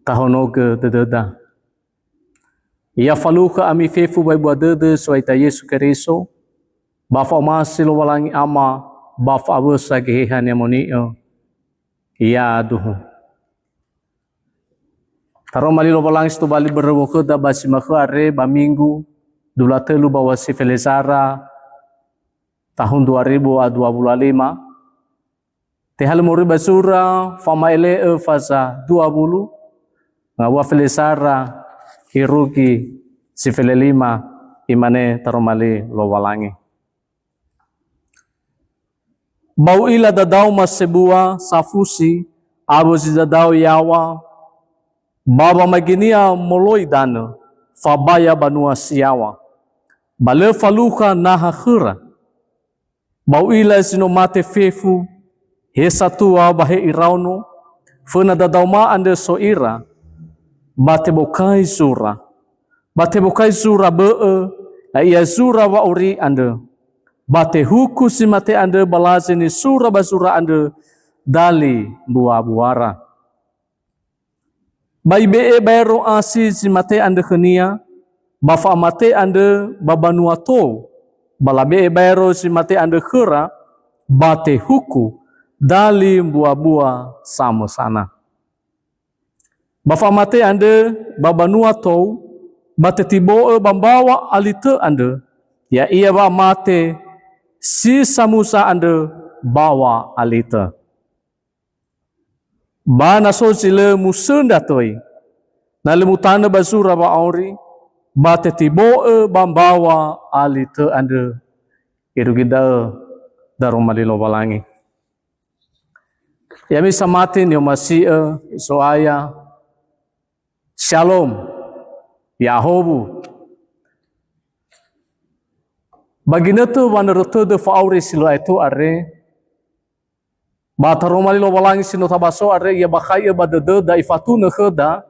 tahonoga dededa. Ia faluka ami fefu bai bua dede suaita Yesu Keriso. Bafa masilo walangi ama bafa awesa gehehan yamonio. Ia aduhu. Taro malilo walangi stu bali berwoke da basi makhare ba minggu dula telu bawa si Felizara tahun 2025. Tehal muri basura fama ele fasa 20 ngawa Felizara hiruki si Felelima imane taromali lo walangi. Bau ila dadau mas sebua safusi abo si dadau yawa baba maginia moloi dana fabaya banua siawa bale faluka naha khura bau ila sino mate fefu he satua bahe irauno fena dadau ma ande soira bate bokai sura ia sura wa uri ande bate huku si mate ande balase ni sura basura ande dali buah buara bai be bayro asi si mate ande khania bafa mate ande babanua to bala be bayro si mate ande khura bate huku dali buah-buah sama sana. Bafa mate ande babanua to bate tibo bambawa alite ande ya ia ba mate si samusa ande bawa alite. Bana so sile musunda toy nale mutana basura ba auri bate tibo bambawa alite ande irugida darumalilo balangi. Yami samatin yo masia soaya Shalom Yahobu baginato wanaroto de faure silo itu are bataromali lo walangi sino tabaso are ya bakhaya badade da ifatu na khada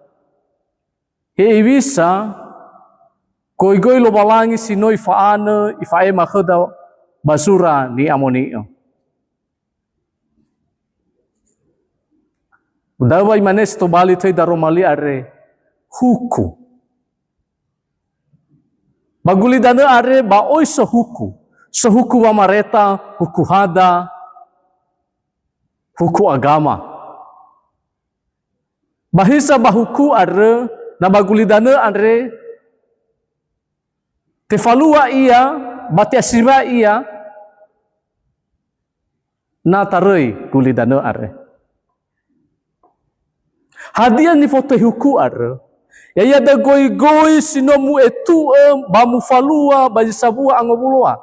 he ibisa koi lo walangi sino ifaana ifae makhada basura ni amonio. Dawai manes to bali thai daromali are huku. Baguli dana are ba oi sehuku. Sehuku wa mareta, huku hada, huku agama. Bahisa bahuku are na baguli dana are tefalua ia, batiasira ia na taroi guli dana are. Hadiah ni foto huku ar. Ya da goi sinomu etu bamu falua bagi sabua angobulua.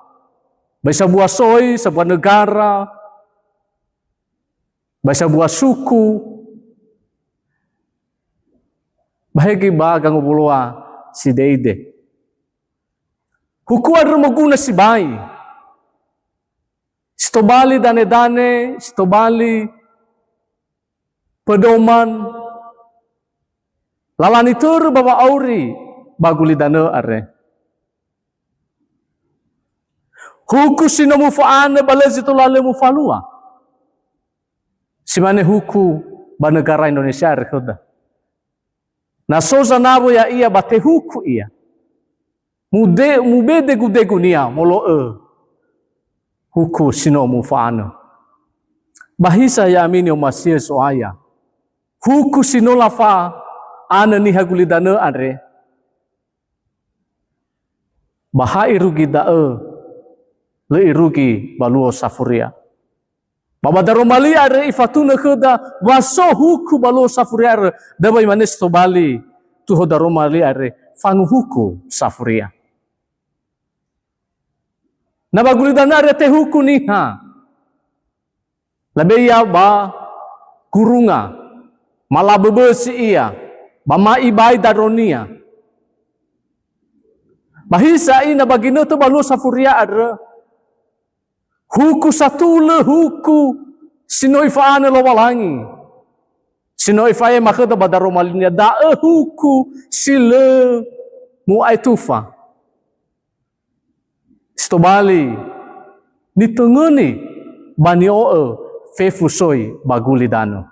Bagi sabua soi, sabua negara. Bagi sabua suku. Bahagi baga angobulua si deide. Huku ar maguna si bai. Stobali dane, stobali pedoman. Lalani tur bawa auri baguli dana are. Huku sino mufaane balezi to lale mufalua. Simane huku ba negara Indonesia rekhoda. Na soza nabo ya ia bate huku ia. Mubede gudegunia molo huku sino mufaane. Bahisa ya amini o masia soaya. Huku sino lafa ana ni haguli dana are bahai rugi dae le irugi baluo safuria baba daromali are ifatuna kheda waso huku baluo safuria are dabai manes to bali tu daromali are fangu huku safuria na baguli dana are te huku niha labeya ba kurunga malabebesi ia Mama ibai daronia. Bahisa ina bagino to balu safuria adre. Huku satule huku sinoi faane lo walangi. Sinoi fae makhada badaromalinia da huku sile mu aitufa. Stobali nitengeni bani fefu soi baguli dano.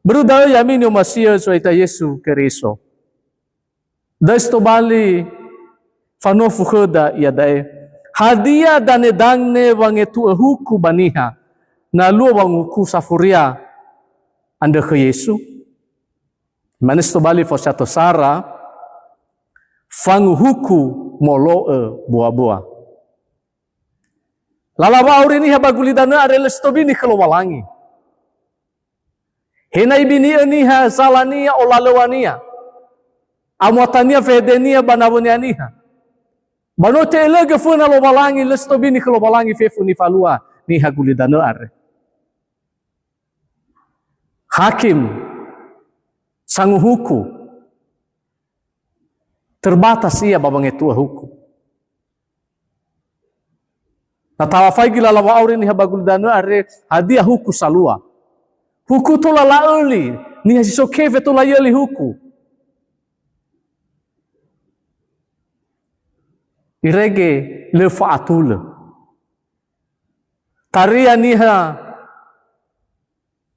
Berudao yamin yung Masia so ita Yesu Keriso. Desto bali fanofu kheda ia dae. Hadia dane dangne wangetu huku baniha. Na lua wanguku safuria anda ke Yesu. Manis to bali fosato sara fangu huku moloe buah-buah. Lalawa auri ni habaguli dana are lestobini kelowalangi. Henai bini aniha zalania olalewania. Amwatania fedenia banawanianiha. Banote elega funa lowalangi lestobini kelowalangi fefu ni falua ni haguli dana are. Hakim sang huku terbatas ia babangetua huku. Natawafai gila lawa aure ni habagul dana are hadiah huku salua. Huku tola laeli ni hasisokeve tola yeli huku. Irege lefa atule. Taria niha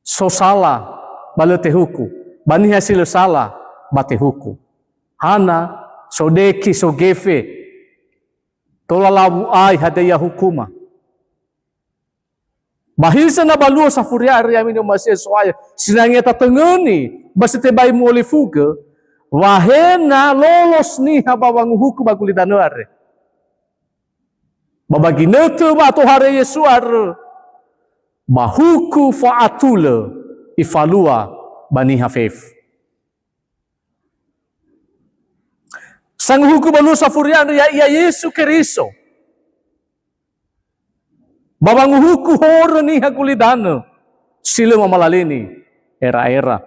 sosala balete huku. Baniha sila sala bate huku. Hana sodeki sogefe tola labu ai hadaya hukuma. Bahisa na balua sa furiari amin yung Masia soaya sinangya tatengeni basta tebay mo fuga wahena lolos ni habawang hukum bagulidanuare. Babagi netu ba to hare Yesuar bahuku faatule ifalua bani hafef. Sang huku balu sa furiari ya Yesu Keriso. Babang huku hore ni hakulidana sila mamalalini era-era.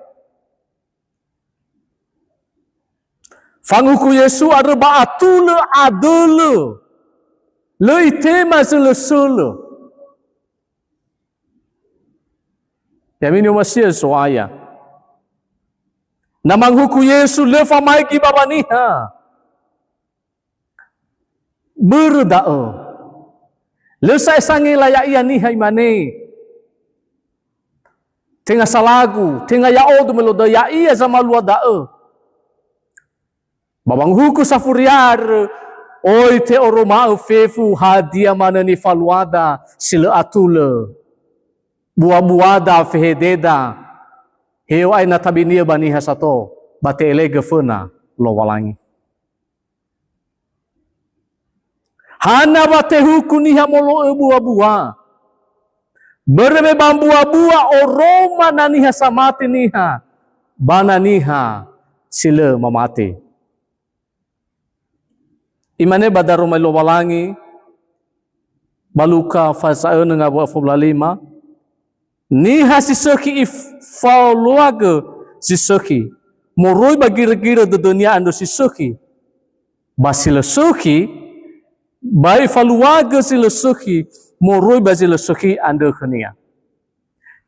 Fang huku Yesu ada baatule adele le itema sele. Yamin yung Masia soaya. Namang huku Yesu lefa maiki babaniha. Berdao. Lesai sangi layak ia ni hai mane. Tengah salagu, tengah yao du melodo ya ia sama lua dae. Babang huku safuriar, oi te oroma fefu hadia mana ni faluada sila atule. Buah-buada fehededa. Heu ai na tabinia baniha sato, bate elega fena lo walangi. Hana bate huku niha molo buah-buah. Berebe bambuah-buah oroma na niha samati niha. Bana niha sila mamati. Imane badarumay lo walangi. Baluka fasae nga buah foblalima. Niha siseki ifaluaga siseki. Moroi bagira-gira de dunia ando siseki. Basila seki. Bai faluaga sila suki, moroi bazila suki anda khania.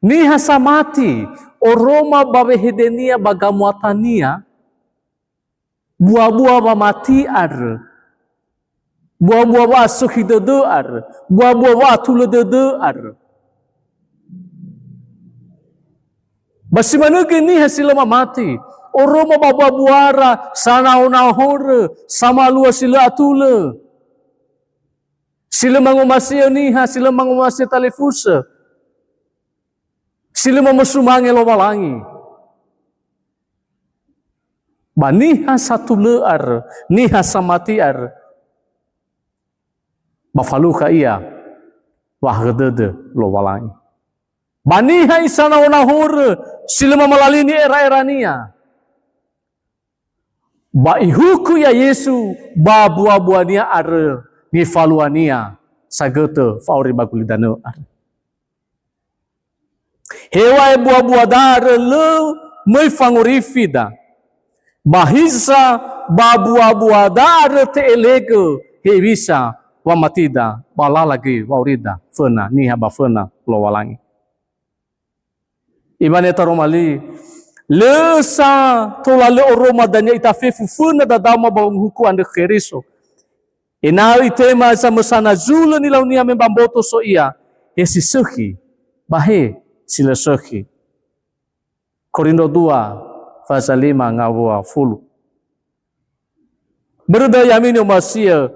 Niha samati, oroma babehedenia bagamuatania, buah-buah bamati ar, buah-buah ba suki dede ar, buah-buah ba tula dede ar. Basimana gini hasil mamati, oroma babuara sanau-nau hore, sama lua sila atula. Sila mangumasi niha, sila mangumasi talifusa. Sila memesumangi lo walangi. Ba niha satu lear, niha samati ar. Bafaluka ia, wahgedede lo walangi. Ba niha isana onahore, sila memelalini era-era nia. Ba ihuku ya Yesu, ba buah-buah nia ar. Ni faluania sagete fauri bagulidana ar. Hewai buah-buah dar le mai fangurifida. Bahisa ba buah-buah dar te elege hewisa wa matida bala lagi waurida fena ni haba fena lo walangi. Ibane taromali lesa tola le oroma danya itafefu fena dadama bawang huku ande Keriso. Inawi tema sama sana zula nilau nia membamboto so ia. Esi suki. Bahe sila suki. Korinto 2, pasal 5 ngawa fulu. Berda yamin Masia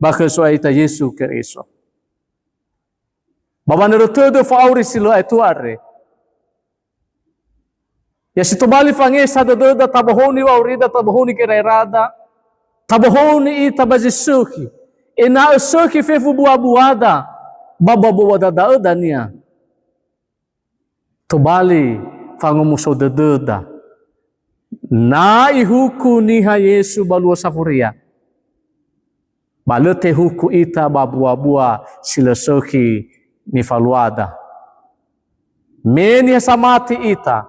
baka soaita Yesu Kristo. Baba nerotudo fauri silo itu are. Ya situ bali fange sada doda tabahoni waurida tabahoni kerairada. Tabahoni ita bazisuki. Ina usuki fefu buabuada. Baba buada daudania. Tubali fangomuso dededa. Na ihuku niha Yesu balua safuria. Balete huku ita babua-bua silasoki ni faluada. Meni samati ita.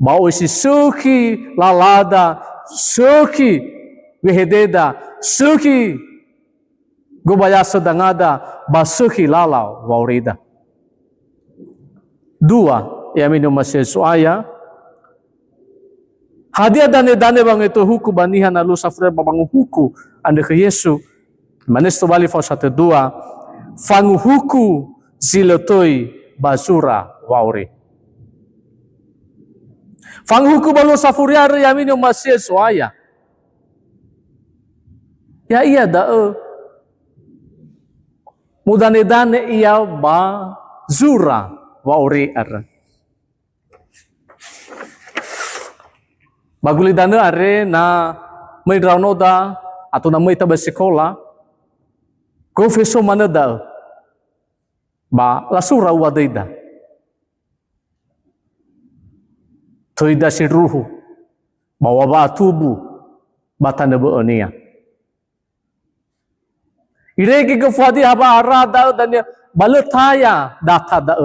Bau isi suki lalada, suki wehededa, suki gubaya sedangada, basuki lalau waurida. Dua, ya minum masih suaya. Hadiah dane bang itu huku banihan alu safra babang huku anda ke Yesu. Manis tu bali fau satu dua. Fangu huku zilotoi basura wauri. Fangu huku balu safuriar yamin yung masih suaya. Ya iya dah. Mudane iya basura wauri ar. Baguli dana are na may raunoda atau na may tabas sekolah. Confesso manada. Ba lasura wadaida. Toida si ruhu. Bawa ba tubuh batanda beonia. Ireki ke fadi haba arada dan baletaya data da.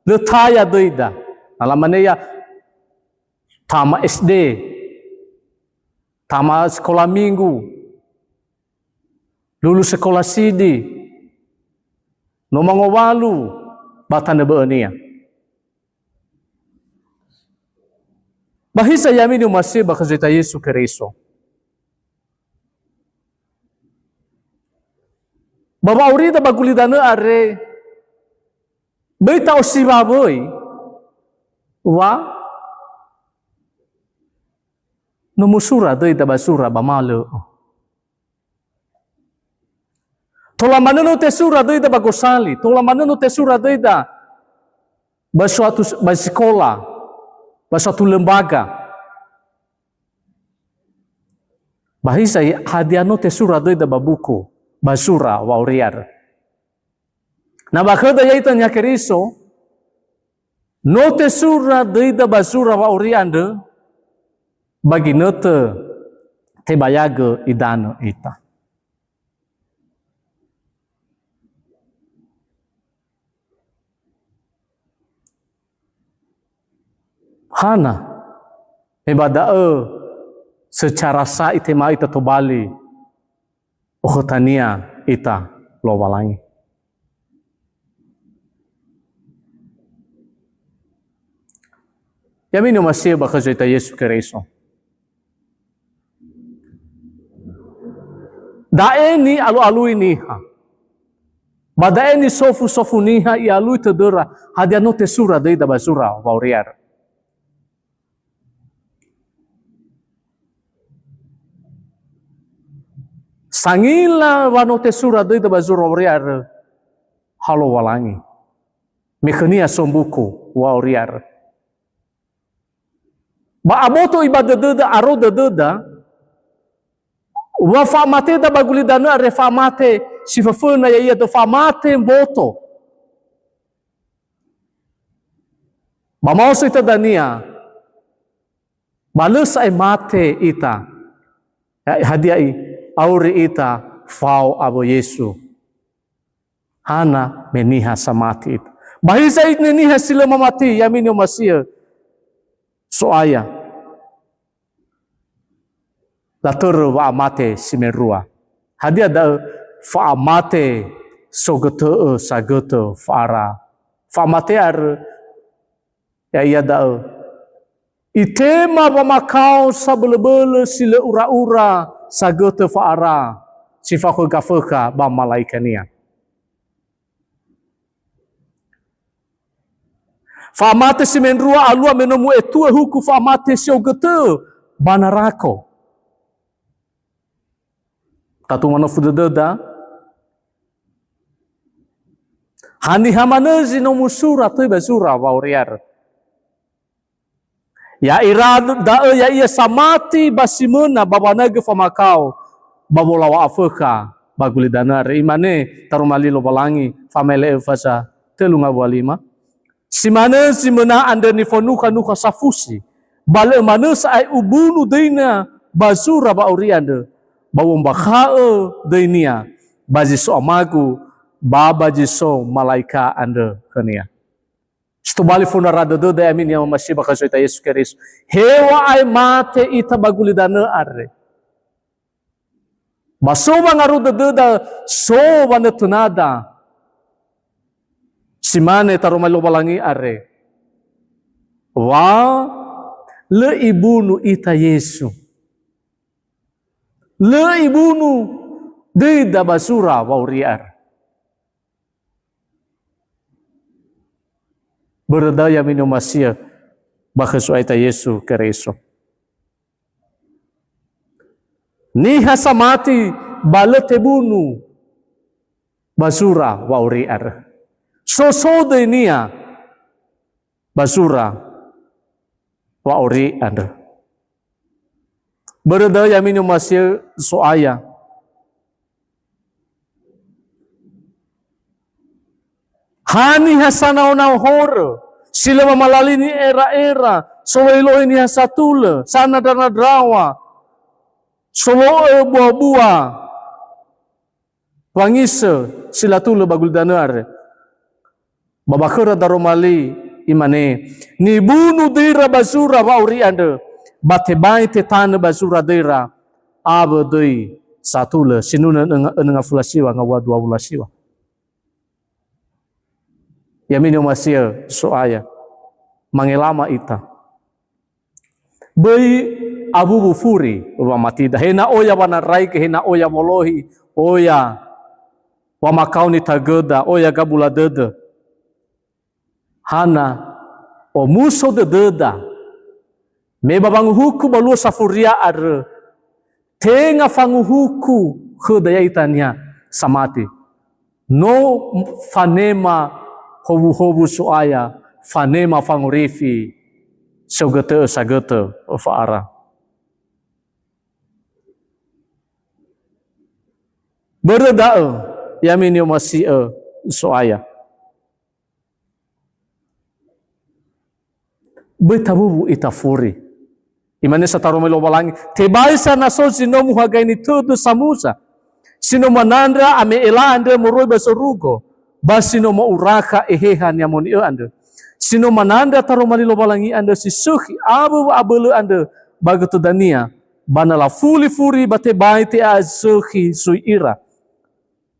Letaya doida. Alamane ya tama SD, tama sekolah minggu, lulus sekolah sidi, nomangowalu, batanda beonia. Bahisa yamin yung masih bakazita Yesu Kristo. Baba urida bagulidana are, baita osibaboy, wa numusura doida basura bamalo. Tola manano tesura doida bagosali. Tola manano tesura doida basuatu basikola, basuatu lembaga. Bahisa hadiano tesura doida babuku basura wauriar. Na bakada yaitan ya Kristo no tesura doida basura wauriande bagi nete tebayaga idano ita. Hana ibada secara sa itema ita tobali ohotania ita lowalangi. Yamin masih bakal ita Yesu Kristo. Daeni alu iniha. Badaeni sofu niha i alu tedera hadia no tesura deida basura wauriar. Sangila wano tesura deida basura wauriar halo walangi. Mekania sombuku wauriar. Ba aboto ibadadeda arodadeda wa famate da bagulidana refamate sifafuna ya ia do famate mboto. Bamauso ita dania. Balus ay mate ita. Hadiai auri ita fau abo Yesu. Hana meniha samati ita. Bahisa it neniha sila mamati yamin yung Masih. Soaya. Latur wa amate simerua. Hadia da fa amate sogoto sagoto fara. Fa amate ar ya ia da itema pamakau sabele-bele sila ura-ura sagoto fara. Sifaku gafaka ba malaikania. Famate si menrua alua menomu etua huku famate si ogete banarako. Tatu mana fudededa. Hani hamanezi no musura tu basura wauriar. Ya irad da ya ia samati basimena babanaga famakau babolawa afeka baguli danar imane tarumali lo balangi famele fasa telunga walima. Simana simena anda ni fonuka nuka safusi bale mana sai ubunu deina basura bauriande bawom bakhae deinia bajiso amagu baba jiso malaika anda kania. Stubali funarada do da amin yang masih bakal cerita Yesus Kristus. Hewa ai mate ita baguli dana arre. Basoba ngaru da so wana tunada. Simane tarumai lo balangi arre. Wa le ibunu ita Yesu. Le ibunu da basura wauriar. Berdaya minum masia bahas ita Yesu Kristus. Niha samati balete bunu basura wauriar. Sosode nia basura wauriar. Berdaya minum masia soaya. Hani hasana onau hore, sila mamalali ni era-era, soelo ini hasatule, sana dana drawa, solo buah-buah, wangise, sila tule bagul danar. Babakera daromali imane, ni bunu dira basura wauri ande, bate bai te tana basura dira, aba dei satule, sinuna nga fulasiwa nga dua fulasiwa. Yamin yung masya soaya mangelama ita bai abu bufuri wa matida hena oya banarai ke hena oya molohi oya wa makau ni tageda oya gabula dede hana o muso de deda me babang huku balu safuria ar tenga fangu huku khudaya itanya samati no fanema hobu soaya fanema fangurifi sagete faara berdae yamin yo masih soaya betabu itafuri imane sataro melo balangi tebaisa naso sino muhagaini tudo samusa sino manandra ame elande moroi besorugo basino mo uraka ehehan yang moni ande sino mananda taro malilo balangi ande si suhi abu abele ande bagetu dania banala furi bate baite a suhi sui ira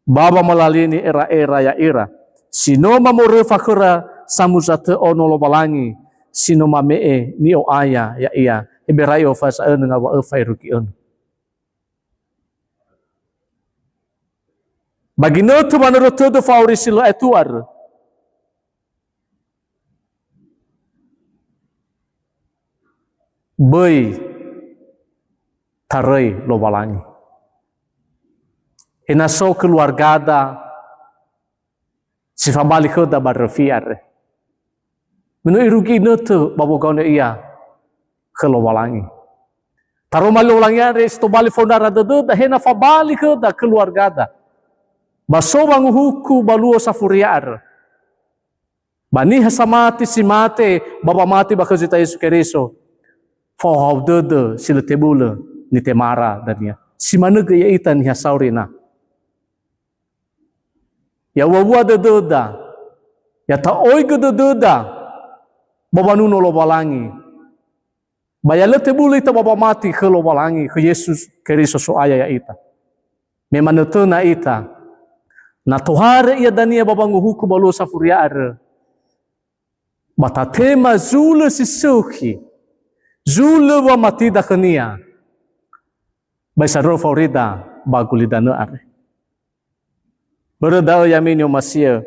baba malalini era ya ira sino mamore fakura samuzate onolo balangi sino mamee ni o aya ya ia eberayo fasa nga wa fairuki on. Bagino tu menurut tu faurisilo etuar. Boi tarai lo balangi. Inaso keluargada sifabali da barfiar. Menu irugi nutu babogone iya ke lo balangi. Taro malo balangi are sto bali fondara da hena fabali da keluargada. Basowang huku baluo sa furiar. Bani hasamati simate baba mati bakazita Yesus Kristus. Fahau dede sila tebule ni temara dania. Simana gaya itan ni hasaurina. Ya wawa deda. Ya ta oi deda. Baba nuno lo balangi. Bayala tebule ita baba mati ke lo balangi ke Yesus Kristus so aya ya ita. Memang na ita. Na tohare ia dania babangu huku balu safuriar. Bata tema zule sisuki. Zule wa matida kenia. Baisa ro favorita baguli dana are. Beredao yamin yo masia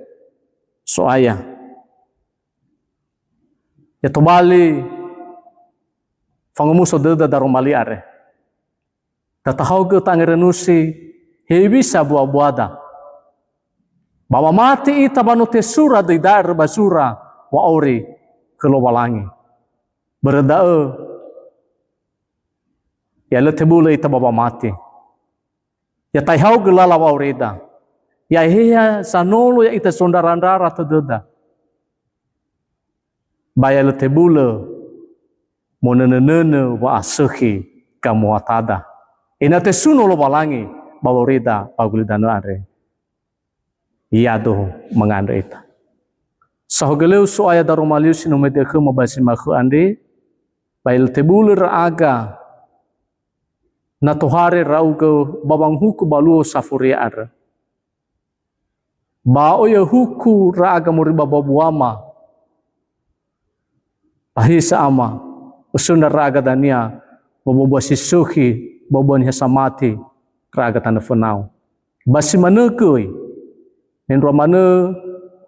soaya. Ya tobali fangamuso deda daromali are. Tatahau ke tangerenusi hebisa buah-buada. Bawa mati ita banu tesura di daerah basura wa ori kelowalangi. Berdae ya letebule ita bawa mati. Ya taihau gelala wa orida. Ya heya sanolo ya ita sondarandara tededa. Baya letebule monenene wa asehi kamu atada. Ina tesuno lo balangi bawa orida pagulidano are. Ia doh mengandung itu. Sahogeleu soaya daromaliu sinumede ke mabasi makhu ande, bail tebuler aga na tohare rau ke babang huku baluo safuri ar. Ba oya huku raga muriba babuama. Ahisa ama usunda raga dania babuwa sisuhi babuan hasamati raga tanda fenau. Basi manekui Nendro mana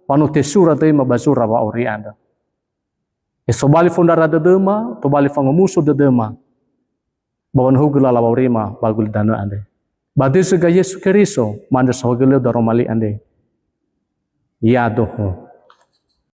panu tesura tei mabasura wa ori anda. Esobali fundara dedema, tobali fangamuso dedema. Bawan hugula la orima bagul dano ande. Badi sega Yesu Keriso manda sahogele daromali ande. Ya doho.